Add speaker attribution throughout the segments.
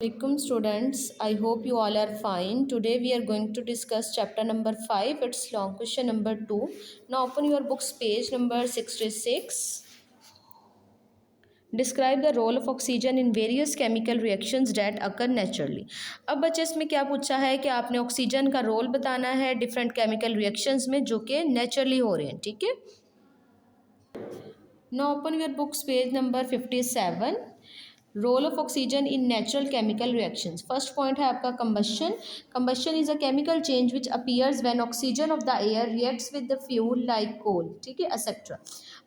Speaker 1: Welcome students, I hope you all are fine. Today we are going to discuss chapter number 5. It's long question number 2. Now open your books page number 66. Describe the role of oxygen in various chemical reactions that occur naturally. अब बच्चे इसमें क्या पूछा है कि आपने oxygen का role बताना है डिफरेंट केमिकल रिएक्शंस में जो कि नेचुरली हो रहे हैं, ठीक है। Now open your books page number 57. Role of oxygen in natural chemical reactions. First point है आपका combustion. Combustion is a chemical change which appears when oxygen of the air reacts with the fuel like coal, ठीक है, etcetera.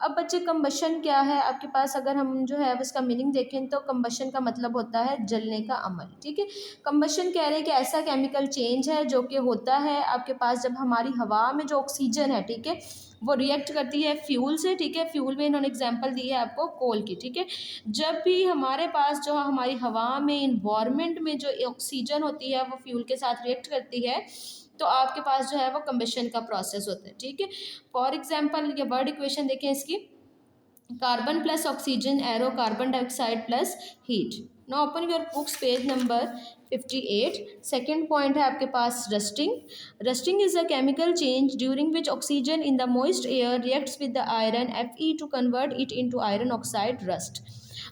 Speaker 1: अब बच्चे combustion क्या है आपके पास, अगर हम जो है इसका मीनिंग देखें तो कंबशन का मतलब होता है जलने का अमल, ठीक है। कंबशन कह रहे हैं कि ऐसा केमिकल चेंज है जो कि होता है आपके पास जब हमारी हवा में जो ऑक्सीजन है, ठीक है, वो रिएक्ट करती है फ्यूल से, ठीक है। फ्यूल में इन्होंने एग्जांपल दी है आपको कोल की, ठीक है। जब भी हमारे पास जो हमारी हवा में इन्वायरमेंट में जो ऑक्सीजन होती है वो फ्यूल के साथ रिएक्ट करती है तो आपके पास जो है वो कंबशन का प्रोसेस होता है, ठीक है। फॉर एग्जांपल ये वर्ड इक्वेशन देखें इसकी, carbon plus oxygen arrow carbon dioxide plus heat. Now open your books page number 58। Second point है आपके पास rusting. Rusting is a chemical change during which oxygen in the moist air reacts with the iron Fe to convert it into iron oxide rust.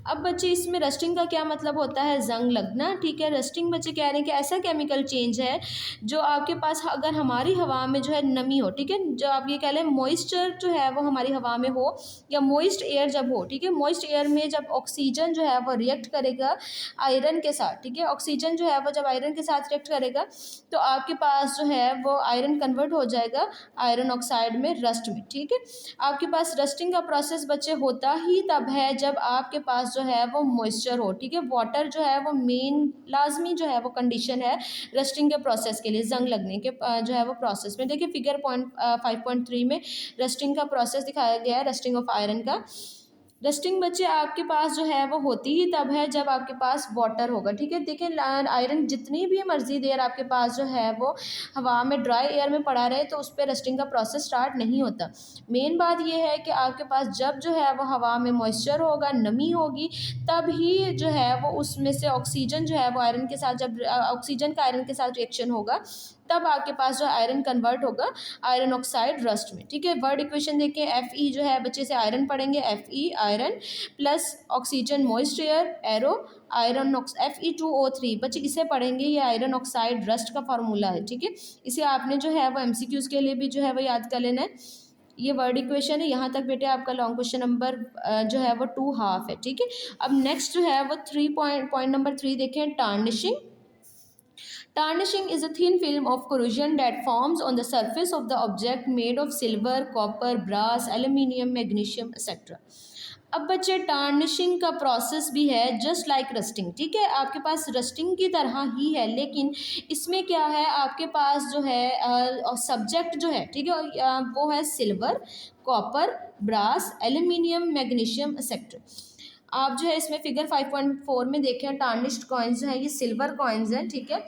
Speaker 1: अब बच्चे इसमें rusting का क्या मतलब होता है, जंग लगना, ठीक है। रस्टिंग बच्चे कह रहे हैं कि ऐसा केमिकल चेंज है जो आपके पास अगर हमारी हवा में जो है नमी हो, ठीक है, जो आप ये कह लें मॉइस्चर जो है वो हमारी हवा में हो या मॉइस्ट एयर जब हो, ठीक है, मॉइस्ट एयर में जब ऑक्सीजन जो है वो रिएक्ट करेगा आयरन के साथ, ठीक है, ऑक्सीजन जो है वो जब आयरन के साथ रिएक्ट करेगा तो आपके पास जो है वो आयरन कन्वर्ट हो जाएगा आयरन ऑक्साइड में, रस्ट में, ठीक है। आपके पास रस्टिंग का प्रोसेस बच्चे होता ही तब है जब आपके पास जो है वो मॉइस्चर हो, ठीक है। वाटर जो है वो मेन लाजमी जो है वो कंडीशन है रस्टिंग के प्रोसेस के लिए, जंग लगने के जो है वो प्रोसेस में। देखिए फिगर 5.3 में रस्टिंग का प्रोसेस दिखाया गया है, रस्टिंग ऑफ आयरन का। रस्टिंग बच्चे आपके पास जो है वो होती ही तब है जब आपके पास वाटर होगा, ठीक है। देखिए आयरन जितनी भी मर्जी देर आपके पास जो है वो हवा में ड्राई एयर में पड़ा रहे तो उस पर रस्टिंग का प्रोसेस स्टार्ट नहीं होता। मेन बात यह है कि आपके पास जब जो है वो हवा में मॉइस्चर होगा, नमी होगी, तब ही जो है वो उसमें से ऑक्सीजन जो है वो आयरन के साथ, जब ऑक्सीजन का आयरन के साथ रिएक्शन होगा तब आपके पास जो आयरन कन्वर्ट होगा आयरन ऑक्साइड रस्ट में, ठीक है। वर्ड इक्वेशन देखें, Fe जो है बच्चे से आयरन पढ़ेंगे, Fe iron plus oxygen moist air arrow iron Fe2O3 बच्चे इसे पढ़ेंगे, ये आयरन ऑक्साइड रस्ट का फार्मूला है, ठीक है। इसे आपने जो है वो MCQs के लिए भी जो है वो याद कर लेना है। ये वर्ड इक्वेशन है, यहाँ तक बेटे आपका लॉन्ग क्वेश्चन नंबर जो है वो 2.5 है, ठीक है। अब नेक्स्ट जो है वो पॉइंट नंबर 3 देखें, tarnishing. Tarnishing is a thin film of corrosion that forms on the surface of the object made of silver, copper, brass, aluminium, magnesium, etc. अब बच्चे टार्निशिंग का प्रोसेस भी है जस्ट लाइक रस्टिंग, ठीक है। आपके पास रस्टिंग की तरह ही है लेकिन इसमें क्या है, आपके पास जो है सब्जेक्ट जो है, ठीक है, वो है silver, copper, brass, aluminium, magnesium etcetera. आप जो है इसमें फिगर 5.4 में देखें, टार्निश्ड कॉइन्स जो है ये सिल्वर कॉइन्स हैं, ठीक है।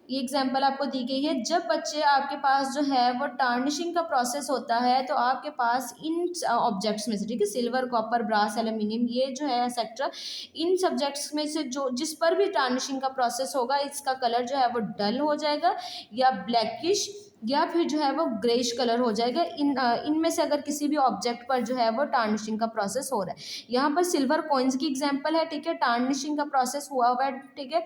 Speaker 1: ये एग्जांपल आपको दी गई है। जब बच्चे आपके पास जो है वो टार्निशिंग का प्रोसेस होता है तो आपके पास इन ऑब्जेक्ट्स में से, ठीक है, सिल्वर, कॉपर, ब्रास, एल्यूमिनियम, ये जो है एक्सेट्रा, इन सब्जेक्ट्स में से जो जिस पर भी टार्निशिंग का प्रोसेस होगा इसका कलर जो है वो डल हो जाएगा या ब्लैकिश या फिर जो है वो ग्रेइश कलर हो जाएगा। इनमें से अगर किसी भी ऑब्जेक्ट पर जो है वो टार्निशिंग का प्रोसेस हो रहा है। यहाँ पर सिल्वर कॉइन्स की एग्जांपल है, ठीक है, टार्निशिंग का प्रोसेस हुआ हुआ है, ठीक है।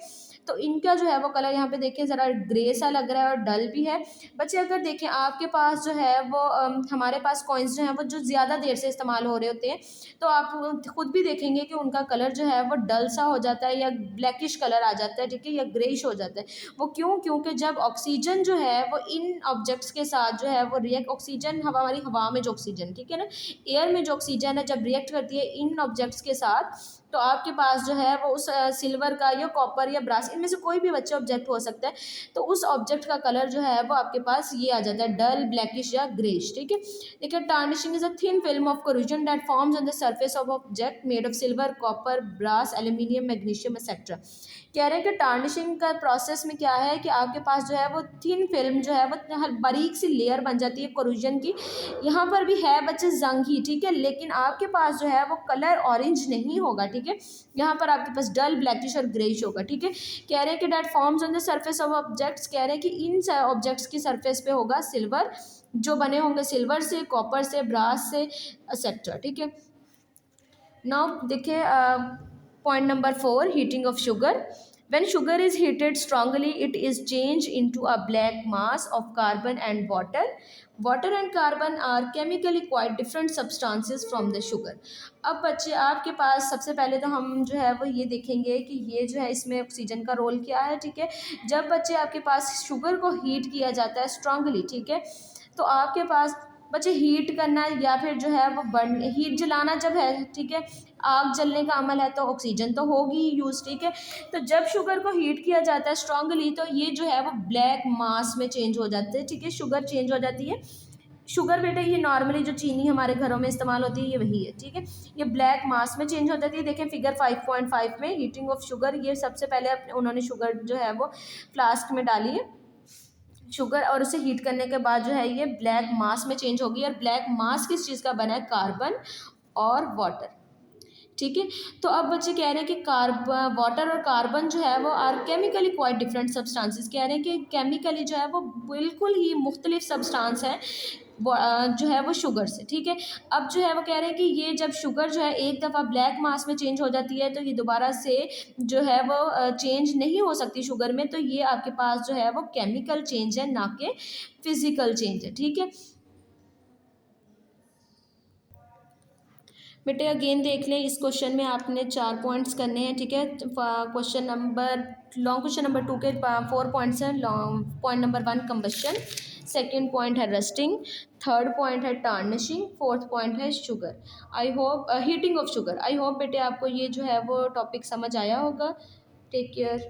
Speaker 1: तो इनका जो है वो कलर यहाँ पे देखें ज़रा ग्रे सा लग रहा है और डल भी है। बच्चे अगर देखें आपके पास जो है वो हमारे पास कॉइन्स जो हैं वो जो ज़्यादा देर से इस्तेमाल हो रहे होते हैं तो आप खुद भी देखेंगे कि उनका कलर जो है वो डल सा हो जाता है या ब्लैकिश कलर आ जाता है, ठीक है, या ग्रेइश हो जाता है। वो क्यों, क्योंकि जब ऑक्सीजन जो है वो इन ऑब्जेक्ट्स के साथ जो है वो रिएक्ट, ऑक्सीजन हमारी हवा में जो ऑक्सीजन, ठीक है ना, एयर में जो ऑक्सीजन है जब रिएक्ट करती है इन ऑब्जेक्ट्स के साथ तो आपके पास जो है वो उस सिल्वर का या कॉपर या ब्रास, इनमें से कोई भी बच्चे ऑब्जेक्ट हो सकता है, तो उस ऑब्जेक्ट का कलर जो है वो आपके पास ये आ जाता है डल, ब्लैकिश या ग्रेइश, ठीक है। देखिए tarnishing is a thin film of corrosion that forms on the surface of object made of silver, copper, brass, aluminium, magnesium etc. कह रहे हैं कि टार्निशिंग का प्रोसेस में क्या है कि आपके पास जो है वो थिन फिल्म जो है वो बारीक सी लेयर बन जाती है कोरूजन की। यहाँ पर भी है बच्चे जंग ही, ठीक है, लेकिन आपके पास जो है वो कलर ऑरेंज नहीं होगा, ठीक है। ठीक है। यहाँ पर आपके पास डल ब्लैकिश और ग्रेइश होगा, ठीक है। कह रहे हैं कि that forms on the surface of objects, कह रहे हैं कि इन ऑब्जेक्ट्स की सरफेस पे होगा सिल्वर, जो बने होंगे सिल्वर से, कॉपर से, ब्रास से, एक्सेट्रा, ठीक है। नाउ देखिए point number 4, heating of sugar. When sugar is heated strongly, it is changed into a black mass of carbon and water. Water and carbon are chemically quite different substances from the sugar. अब बच्चे आपके पास सबसे पहले तो हम जो है वो ये देखेंगे कि ये जो है इसमें ऑक्सीजन का रोल क्या है, ठीक है। जब बच्चे आपके पास शुगर को हीट किया जाता है स्ट्रांगली, ठीक है, तो आपके पास बच्चे हीट करना या फिर जो है वो बर्न, हीट जलाना जब है, ठीक है, आग जलने का अमल है, तो ऑक्सीजन तो होगी ही यूज़, ठीक है। तो जब शुगर को हीट किया जाता है स्ट्रांगली, तो ये जो है वो ब्लैक मास में चेंज हो जाते हैं, ठीक है, शुगर चेंज हो जाती है। शुगर बेटे ये नॉर्मली जो चीनी हमारे घरों में इस्तेमाल होती है ये वही है, ठीक है। ये ब्लैक मास में चेंज हो जाती है। देखें फिगर 5.5 में हीटिंग ऑफ शुगर, ये सबसे पहले उन्होंने शुगर जो है वो फ्लास्क में डाली है शुगर, और उसे हीट करने के बाद जो है ये ब्लैक मास में चेंज होगी। और ब्लैक मास किस चीज़ का बना है? कार्बन और वाटर, ठीक है। तो अब बच्चे कह रहे हैं कि कार्बन, वाटर और कार्बन जो है वो are chemically quite different substances, कह रहे हैं कि केमिकली जो है वो बिल्कुल ही मुख्तलिफ सब्सटेंस है जो है वो शुगर से, ठीक है। अब जो है वो कह रहे हैं कि ये जब शुगर जो है एक दफ़ा ब्लैक मास में चेंज हो जाती है, तो ये दोबारा से जो है वो चेंज नहीं हो सकती शुगर में, तो ये आपके पास जो है वो केमिकल चेंज है, ना कि फिजिकल चेंज है, ठीक है। बेटे अगेन देख लें, इस क्वेश्चन में आपने 4 पॉइंट्स करने हैं, ठीक है। Question number long question number 2 के 4 पॉइंट्स हैं। Long point number 1 combustion, second point है रस्टिंग, थर्ड पॉइंट है टार्निशिंग, फोर्थ पॉइंट है sugar. I hope heating of sugar. I hope बेटे आपको ये जो है वो टॉपिक समझ आया होगा। Take care.